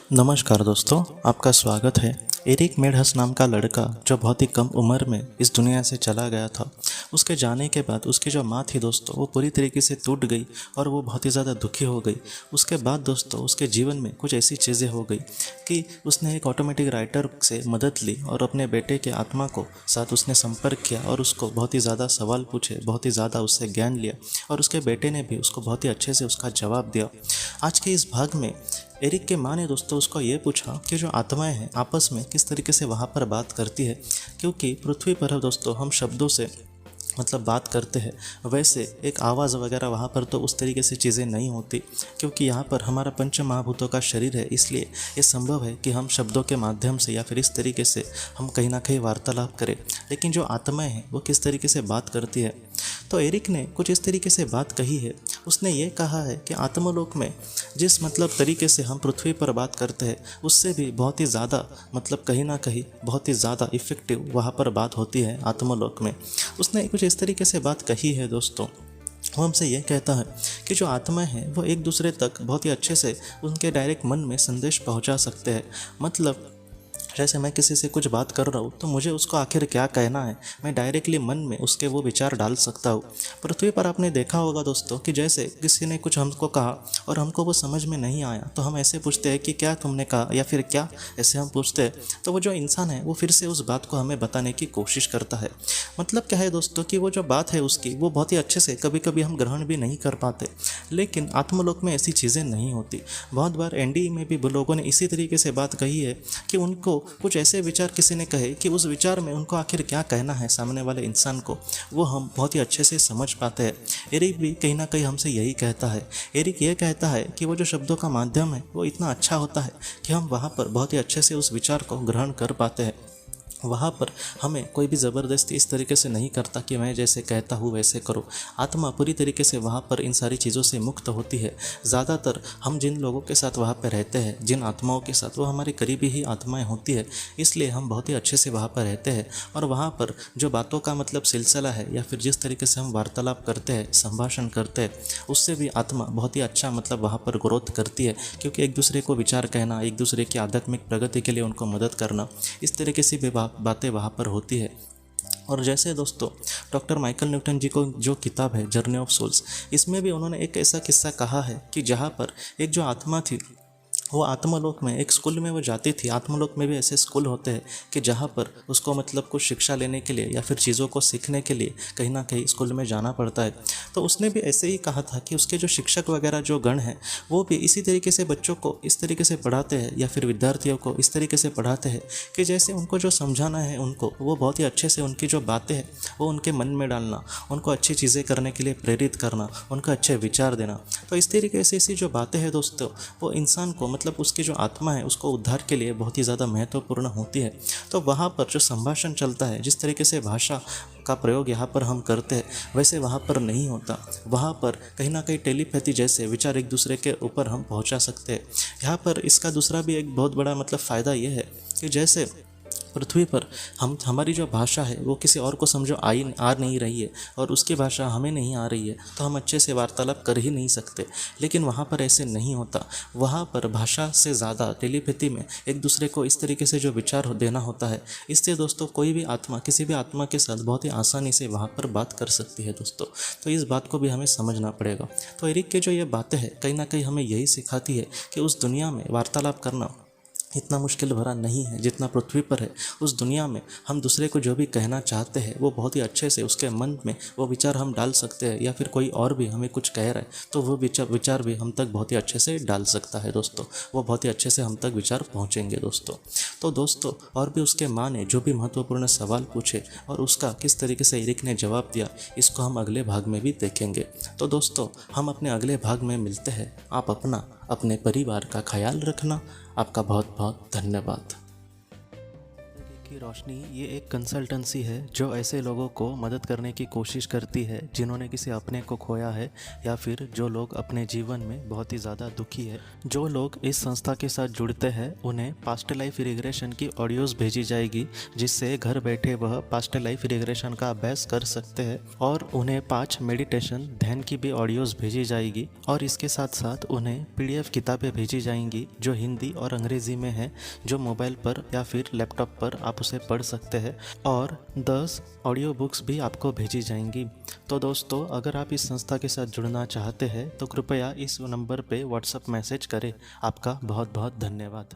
नमस्कार दोस्तों, आपका स्वागत है। एरिक मेडहस नाम का लड़का जो बहुत ही कम उम्र में इस दुनिया से चला गया था, उसके जाने के बाद उसकी जो माँ थी दोस्तों, वो पूरी तरीके से टूट गई और वो बहुत ही ज़्यादा दुखी हो गई। उसके बाद दोस्तों उसके जीवन में कुछ ऐसी चीज़ें हो गई कि उसने एक ऑटोमेटिक राइटर से मदद ली और अपने बेटे के आत्मा को साथ उसने संपर्क किया और उसको बहुत ही ज़्यादा सवाल पूछे, बहुत ही ज़्यादा उससे ज्ञान लिया और उसके बेटे ने भी उसको बहुत ही अच्छे से उसका जवाब दिया। आज के इस भाग में एरिक के माँ ने दोस्तों उसको ये पूछा कि जो आत्माएं हैं आपस में किस तरीके से वहाँ पर बात करती है, क्योंकि पृथ्वी पर दोस्तों हम शब्दों से बात करते हैं, वैसे एक आवाज़ वगैरह वहाँ पर तो उस तरीके से चीज़ें नहीं होती, क्योंकि यहाँ पर हमारा पंच महाभूतों का शरीर है। इसलिए ये संभव है कि हम शब्दों के माध्यम से या फिर इस तरीके से हम कहीं ना कहीं वार्तालाप करें। लेकिन जो आत्माएं हैं वो किस तरीके से बात करती है, तो एरिक ने कुछ इस तरीके से बात कही है। उसने ये कहा है कि आत्मलोक में जिस तरीके से हम पृथ्वी पर बात करते हैं, उससे भी बहुत ही ज़्यादा कहीं ना कहीं बहुत ही ज़्यादा इफ़ेक्टिव वहाँ पर बात होती है आत्मलोक में। उसने कुछ इस तरीके से बात कही है दोस्तों। वो हमसे यह कहता है कि जो आत्माएं हैं वो एक दूसरे तक बहुत ही अच्छे से उनके डायरेक्ट मन में संदेश पहुंचा सकते हैं। जैसे मैं किसी से कुछ बात कर रहा हूँ तो मुझे उसको आखिर क्या कहना है, मैं डायरेक्टली मन में उसके वो विचार डाल सकता हूँ। पृथ्वी पर आपने देखा होगा दोस्तों कि जैसे किसी ने कुछ हमको कहा और हमको वो समझ में नहीं आया तो हम ऐसे पूछते हैं कि क्या तुमने कहा, या फिर क्या, ऐसे हम पूछते हैं। तो वो जो इंसान है वो फिर से उस बात को हमें बताने की कोशिश करता है। क्या है दोस्तों कि वो जो बात है उसकी वो बहुत ही अच्छे से कभी कभी हम ग्रहण भी नहीं कर पाते, लेकिन आत्मलोक में ऐसी चीज़ें नहीं होती। बहुत बार एनडीई में भी लोगों ने इसी तरीके से बात कही है कि उनको कुछ ऐसे विचार किसी ने कहे कि उस विचार में उनको आखिर क्या कहना है सामने वाले इंसान को, वो हम बहुत ही अच्छे से समझ पाते हैं। एरिक भी कहीं ना कहीं हमसे यही कहता है। एरिक ये कहता है कि वो जो शब्दों का माध्यम है वो इतना अच्छा होता है कि हम वहाँ पर बहुत ही अच्छे से उस विचार को ग्रहण कर पाते हैं। वहाँ पर हमें कोई भी ज़बरदस्ती इस तरीके से नहीं करता कि मैं जैसे कहता हूँ वैसे करो। आत्मा पूरी तरीके से वहाँ पर इन सारी चीज़ों से मुक्त होती है। ज़्यादातर हम जिन लोगों के साथ वहाँ पर रहते हैं, जिन आत्माओं के साथ, वो हमारी करीबी ही आत्माएं होती है। इसलिए हम बहुत ही अच्छे से वहाँ पर रहते हैं और वहाँ पर जो बातों का सिलसिला है या फिर जिस तरीके से हम वार्तालाप करते हैं, संभाषण करते हैं, उससे भी आत्मा बहुत ही अच्छा वहाँ पर ग्रोथ करती है, क्योंकि एक दूसरे को विचार कहना, एक दूसरे की आध्यात्मिक प्रगति के लिए उनको मदद करना, इस तरीके से भी बातें वहाँ पर होती है। और जैसे दोस्तों डॉक्टर माइकल न्यूटन जी को जो किताब है जर्नी ऑफ सोल्स, इसमें भी उन्होंने एक ऐसा किस्सा कहा है कि जहाँ पर एक जो आत्मा थी वो आत्मलोक में एक स्कूल में वो जाती थी। आत्मलोक में भी ऐसे स्कूल होते हैं कि जहाँ पर उसको कुछ शिक्षा लेने के लिए या फिर चीज़ों को सीखने के लिए कहीं ना कहीं स्कूल में जाना पड़ता है। तो उसने भी ऐसे ही कहा था कि उसके जो शिक्षक वगैरह जो गण हैं वो भी इसी तरीके से बच्चों को इस तरीके से पढ़ाते हैं या फिर विद्यार्थियों को इस तरीके से पढ़ाते हैं कि जैसे उनको जो समझाना है उनको वो बहुत ही अच्छे से उनकी जो बातें हैं वो उनके मन में डालना, उनको अच्छी चीज़ें करने के लिए प्रेरित करना, उनको अच्छे विचार देना। तो इस तरीके से ऐसी जो बातें हैं दोस्तों, वो इंसान को उसकी जो आत्मा है उसको उद्धार के लिए बहुत ही ज़्यादा महत्वपूर्ण होती है। तो वहाँ पर जो संभाषण चलता है, जिस तरीके से भाषा का प्रयोग यहाँ पर हम करते हैं, वैसे वहाँ पर नहीं होता। वहाँ पर कहीं ना कहीं टेलीपैथी जैसे विचार एक दूसरे के ऊपर हम पहुँचा सकते हैं। यहाँ पर इसका दूसरा भी एक बहुत बड़ा फ़ायदा ये है कि जैसे पृथ्वी पर हमारी जो भाषा है वो किसी और को समझो आ नहीं रही है और उसकी भाषा हमें नहीं आ रही है, तो हम अच्छे से वार्तालाप कर ही नहीं सकते। लेकिन वहाँ पर ऐसे नहीं होता। वहाँ पर भाषा से ज़्यादा टेलीपैथी में एक दूसरे को इस तरीके से जो विचार देना होता है, इससे दोस्तों कोई भी आत्मा किसी भी आत्मा के साथ बहुत ही आसानी से वहाँ पर बात कर सकती है दोस्तों। तो इस बात को भी हमें समझना पड़ेगा। तो एरिक के जो ये बातें हैं कहीं ना कहीं हमें यही सिखाती है कि उस दुनिया में वार्तालाप करना इतना मुश्किल भरा नहीं है जितना पृथ्वी पर है। उस दुनिया में हम दूसरे को जो भी कहना चाहते हैं वो बहुत ही अच्छे से उसके मन में वो विचार हम डाल सकते हैं, या फिर कोई और भी हमें कुछ कह रहा है तो वो विचार भी हम तक बहुत ही अच्छे से डाल सकता है दोस्तों। वो बहुत ही अच्छे से हम तक विचार पहुँचेंगे दोस्तों। तो दोस्तों और भी उसके माँ ने जो भी महत्वपूर्ण सवाल पूछे और उसका किस तरीके से एरिक ने जवाब दिया, इसको हम अगले भाग में भी देखेंगे। तो दोस्तों हम अपने अगले भाग में मिलते हैं। आप अपने परिवार का ख्याल रखना। आपका बहुत बहुत धन्यवाद। की रोशनी ये एक कंसल्टेंसी है जो ऐसे लोगों को मदद करने की कोशिश करती है जिन्होंने किसी अपने को खोया है या फिर जो लोग अपने जीवन में बहुत ही ज़्यादा दुखी है। जो लोग इस संस्था के साथ जुड़ते हैं उन्हें पास्ट लाइफ रिग्रेशन की ऑडियोज़ भेजी जाएगी, जिससे घर बैठे वह पास्ट लाइफ रिग्रेशन का अभ्यास कर सकते हैं। और उन्हें 5 मेडिटेशन ध्यान की भी ऑडियोज़ भेजी जाएगी और इसके साथ साथ उन्हें PDF किताबें भेजी जाएंगी जो हिंदी और अंग्रेज़ी में है, जो मोबाइल पर या फिर लैपटॉप पर आप उसे पढ़ सकते हैं। और 10 ऑडियो बुक्स भी आपको भेजी जाएंगी। तो दोस्तों, अगर आप इस संस्था के साथ जुड़ना चाहते हैं तो कृपया इस नंबर पे व्हाट्सएप मैसेज करें। आपका बहुत बहुत धन्यवाद।